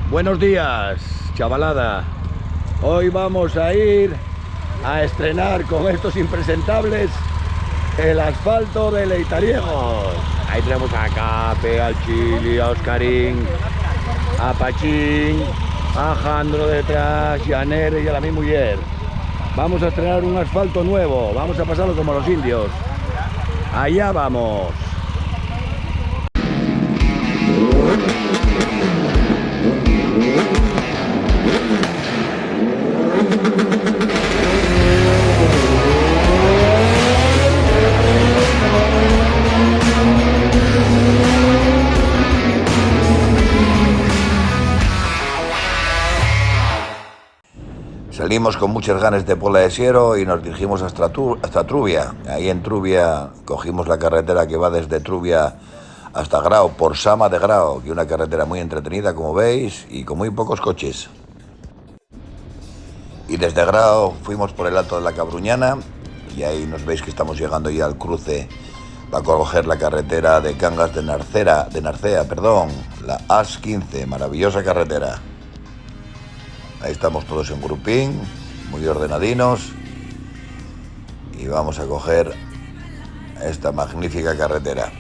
Buenos días, chavalada. Hoy vamos a ir a estrenar con estos impresentables el asfalto de Leitariegos. Ahí tenemos a Cape, al Chili, a Oscarín, a Pachín, a Jandro detrás, y a Nere y a la mi mujer. Vamos a estrenar un asfalto nuevo, vamos a pasarlo como los indios. Allá vamos. Salimos con muchas ganas de Pola de Siero y nos dirigimos hasta Trubia. Ahí en Trubia cogimos la carretera que va desde Trubia hasta Grao, por Sama de Grao, que es una carretera muy entretenida, como veis, y con muy pocos coches. Y desde Grao fuimos por el Alto de la Cabruñana, y ahí nos veis que estamos llegando ya al cruce para coger la carretera de Cangas de Narcea, la AS15, maravillosa carretera. Ahí estamos todos en grupín, muy ordenadinos, y vamos a coger esta magnífica carretera.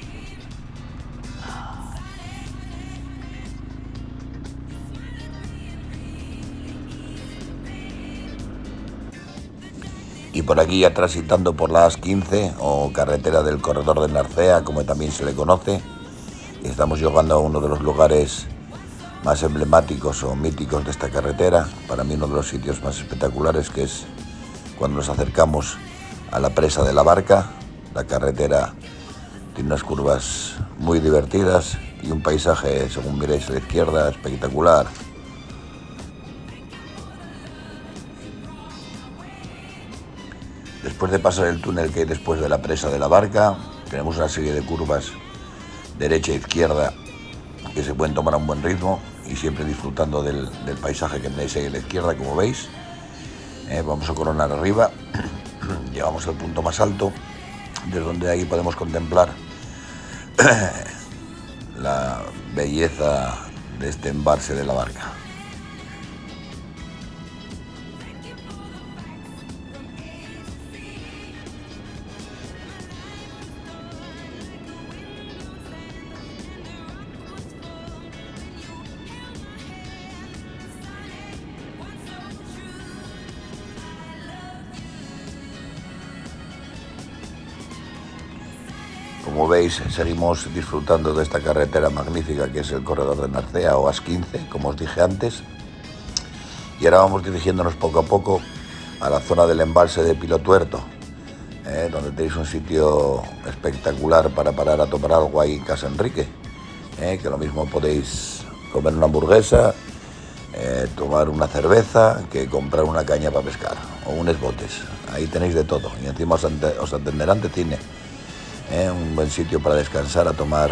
Y por aquí ya transitando por la AS15 o carretera del corredor de Narcea, como también se le conoce, y estamos llegando a uno de los lugares más emblemáticos o míticos de esta carretera. Para mí uno de los sitios más espectaculares, que es cuando nos acercamos a la presa de la Barca. La carretera tiene unas curvas muy divertidas y un paisaje, según miréis a la izquierda, espectacular. Después de pasar el túnel que hay después de la presa de la Barca, tenemos una serie de curvas derecha e izquierda que se pueden tomar a un buen ritmo y siempre disfrutando del paisaje que tenéis ahí a la izquierda, como veis. Vamos a coronar arriba, llegamos al punto más alto, desde donde ahí podemos contemplar la belleza de este embalse de la Barca. Como veis, seguimos disfrutando de esta carretera magnífica que es el corredor de Narcea o AS15, como os dije antes. Y ahora vamos dirigiéndonos poco a poco a la zona del embalse de Pilotuerto, donde tenéis un sitio espectacular para parar a tomar algo ahí en Casa Enrique, que lo mismo podéis comer una hamburguesa, tomar una cerveza, que comprar una caña para pescar o unos botes. Ahí tenéis de todo y encima os atenderán de cine. Un buen sitio para descansar, a tomar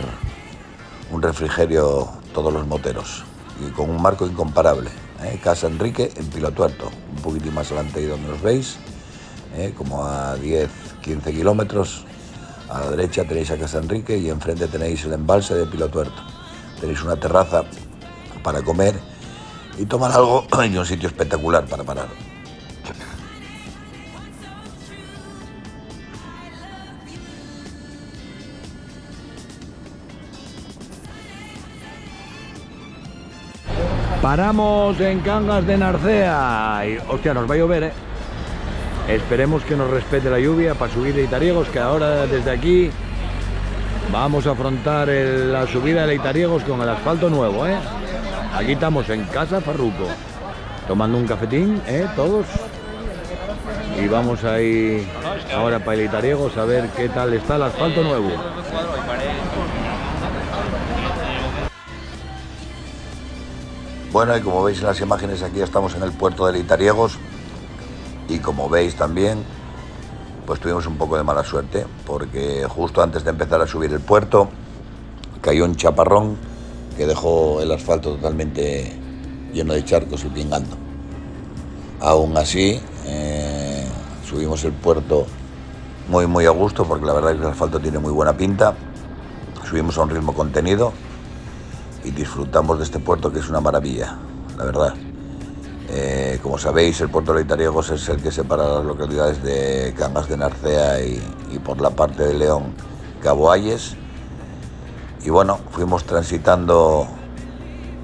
un refrigerio todos los moteros, y con un marco incomparable. Casa Enrique en Pilotuerto, un poquitín más adelante ahí donde nos veis, como a 10-15 kilómetros a la derecha tenéis a Casa Enrique y enfrente tenéis el embalse de Pilotuerto. Tenéis una terraza para comer y tomar algo y un sitio espectacular para parar. Paramos en Cangas de Narcea y, hostia, nos va a llover, Esperemos que nos respete la lluvia para subir a Leitariegos, que ahora desde aquí vamos a afrontar la subida de Leitariegos con el asfalto nuevo, Aquí estamos en Casa Farruco, tomando un cafetín, todos. Y vamos ahí ahora para Leitariegos a ver qué tal está el asfalto nuevo. Bueno, y como veis en las imágenes, aquí estamos en el puerto de Leitariegos, y como veis también, pues tuvimos un poco de mala suerte, porque justo antes de empezar a subir el puerto cayó un chaparrón que dejó el asfalto totalmente lleno de charcos y pingando. Aún así, subimos el puerto muy a gusto, porque la verdad es que el asfalto tiene muy buena pinta. Subimos a un ritmo contenido. y disfrutamos de este puerto, que es una maravilla, la verdad. Como sabéis, el puerto de Leitariegos es el que separa las localidades de Cangas de Narcea y por la parte de León, Cabo Ayes. Y bueno, fuimos transitando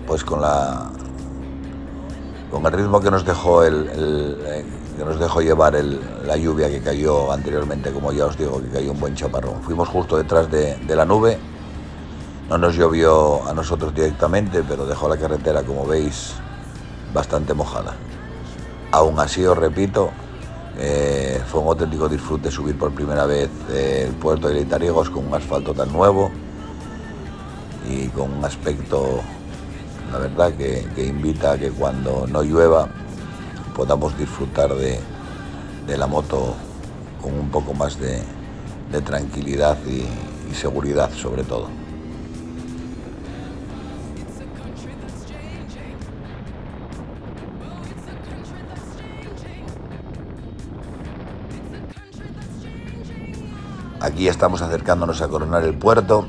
pues con el ritmo que nos dejó llevar la lluvia que cayó anteriormente, como ya os digo, que cayó un buen chaparrón. Fuimos justo detrás de la nube, no nos llovió a nosotros directamente, pero dejó la carretera, como veis, bastante mojada. Aún así, os repito, fue un auténtico disfrute subir por primera vez el puerto de Leitariegos con un asfalto tan nuevo y con un aspecto, la verdad, que invita a que cuando no llueva podamos disfrutar de la moto con un poco más de tranquilidad y seguridad, sobre todo. Aquí estamos acercándonos a coronar el puerto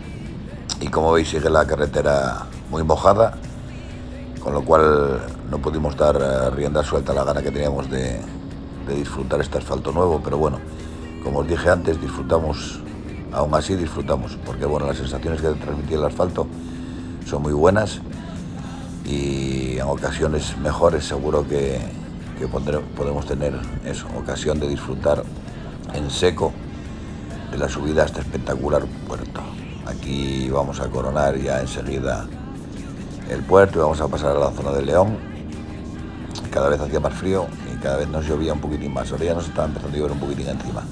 y, como veis, sigue la carretera muy mojada, con lo cual no pudimos dar rienda suelta a la gana que teníamos de disfrutar este asfalto nuevo, pero bueno, como os dije antes, aún así disfrutamos, porque bueno, las sensaciones que transmitía el asfalto son muy buenas y en ocasiones mejores seguro que podemos tener ocasión de disfrutar en seco de la subida a este espectacular puerto. Aquí vamos a coronar ya enseguida el puerto y vamos a pasar a la zona de León. Cada vez hacía más frío y cada vez nos llovía un poquitín más. Ahora ya nos estaba empezando a llover un poquitín encima.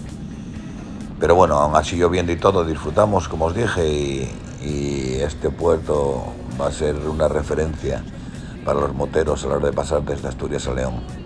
Pero bueno, aún así lloviendo y todo, disfrutamos, como os dije, y este puerto va a ser una referencia para los moteros a la hora de pasar desde Asturias a León.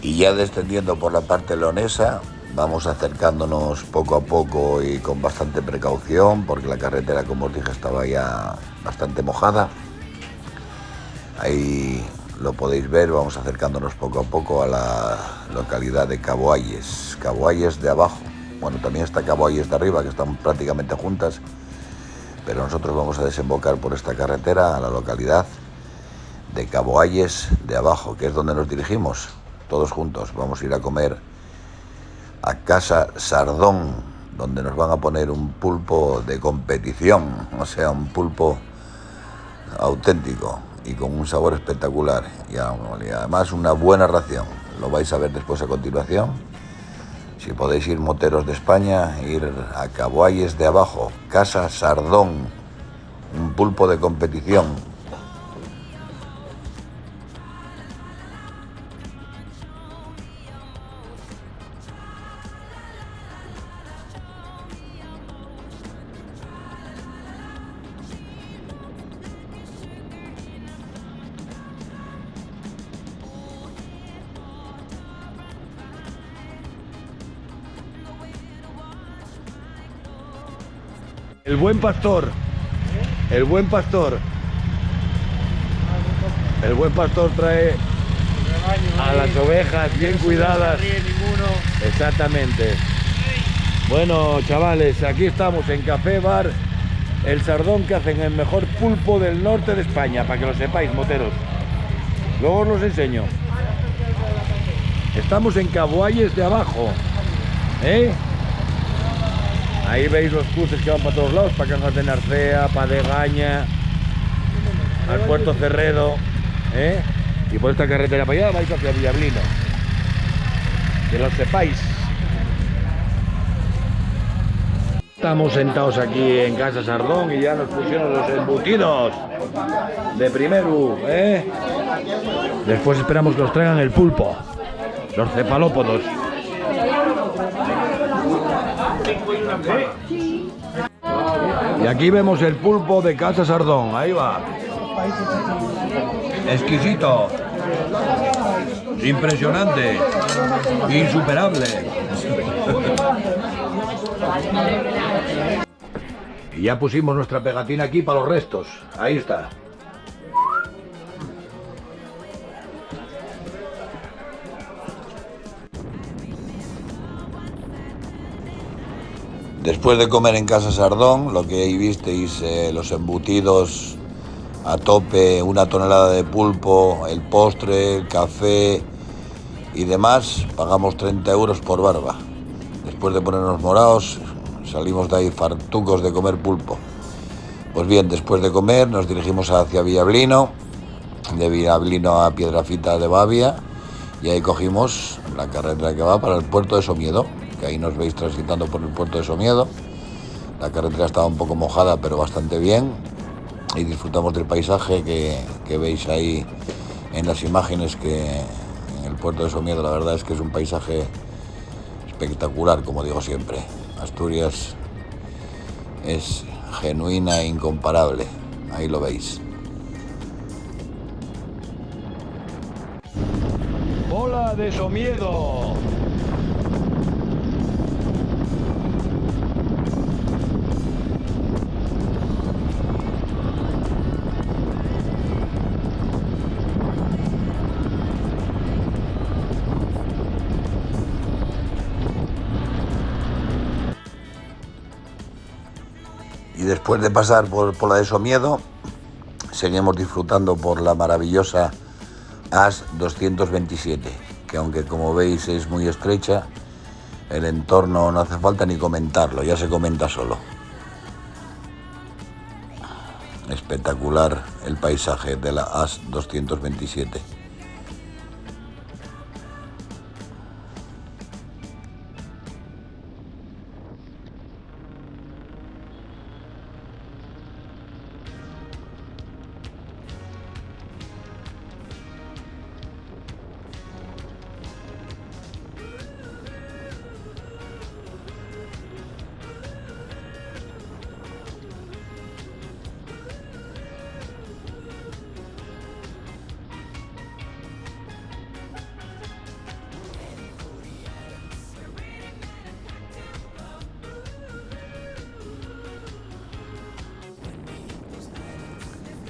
Y ya descendiendo por la parte leonesa, vamos acercándonos poco a poco y con bastante precaución, porque la carretera, como os dije, estaba ya bastante mojada. Ahí lo podéis ver, vamos acercándonos poco a poco a la localidad de Cabo Ayes de abajo. Bueno, también está Cabo Ayes de arriba, que están prácticamente juntas, pero nosotros vamos a desembocar por esta carretera a la localidad de Cabo Ayes de abajo, que es donde nos dirigimos. Todos juntos vamos a ir a comer a Casa Sardón, donde nos van a poner un pulpo de competición, o sea, un pulpo auténtico y con un sabor espectacular y además una buena ración. Lo vais a ver después a continuación. Si podéis ir, moteros de España, ir a Cabo Ayes de abajo, Casa Sardón, un pulpo de competición. El buen pastor, el buen pastor trae a las ovejas bien cuidadas. Exactamente. Bueno, chavales, aquí estamos en Café Bar El Sardón, que hacen el mejor pulpo del norte de España, para que lo sepáis, moteros. Luego os los enseño. Estamos en Cabo Ayes de abajo, ¿eh? Ahí veis los cruces que van para todos lados, para Cangas de Narcea, para Degaña, al Puerto Cerredo, ¿eh? Y por esta carretera para allá vais hacia Villablino. Que lo sepáis. Estamos sentados aquí en Casa Sardón y ya nos pusieron los embutidos de primero, ¿eh? Después esperamos que nos traigan el pulpo, los cefalópodos. Y aquí vemos el pulpo de Casa Sardón, ahí va. Exquisito. Impresionante. Insuperable. Y ya pusimos nuestra pegatina aquí para los restos. Ahí está. Después de comer en Casa Sardón, lo que ahí visteis, los embutidos a tope, una tonelada de pulpo, el postre, el café y demás, pagamos 30 euros por barba. Después de ponernos morados, salimos de ahí fartucos de comer pulpo. Pues bien, después de comer nos dirigimos hacia Villablino, de Villablino a Piedrafita de Bavia, y ahí cogimos la carretera que va para el puerto de Somiedo, que ahí nos veis transitando por el puerto de Somiedo. La carretera estaba un poco mojada, pero bastante bien, y disfrutamos del paisaje que veis ahí en las imágenes, que en el puerto de Somiedo la verdad es que es un paisaje espectacular, como digo siempre. Asturias es genuina e incomparable, ahí lo veis. ¡Hola de Somiedo! Y después de pasar por la de Somiedo, seguimos disfrutando por la maravillosa AS 227, que aunque como veis es muy estrecha, el entorno no hace falta ni comentarlo, ya se comenta solo. Espectacular el paisaje de la AS 227.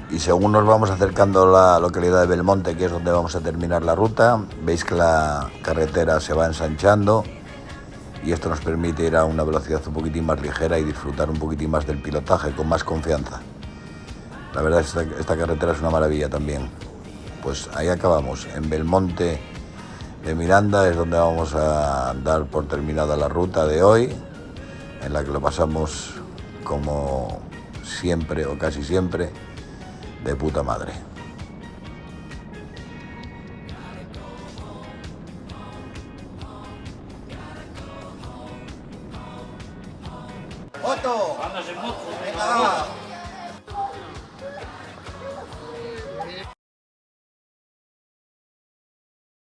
Y según nos vamos acercando a la localidad de Belmonte, que es donde vamos a terminar la ruta, veis que la carretera se va ensanchando y esto nos permite ir a una velocidad un poquitín más ligera y disfrutar un poquitín más del pilotaje con más confianza. La verdad es que esta carretera es una maravilla también. Pues ahí acabamos, en Belmonte de Miranda es donde vamos a dar por terminada la ruta de hoy, en la que lo pasamos como siempre o casi siempre de puta madre. ¡Foto! ¡Venga, va!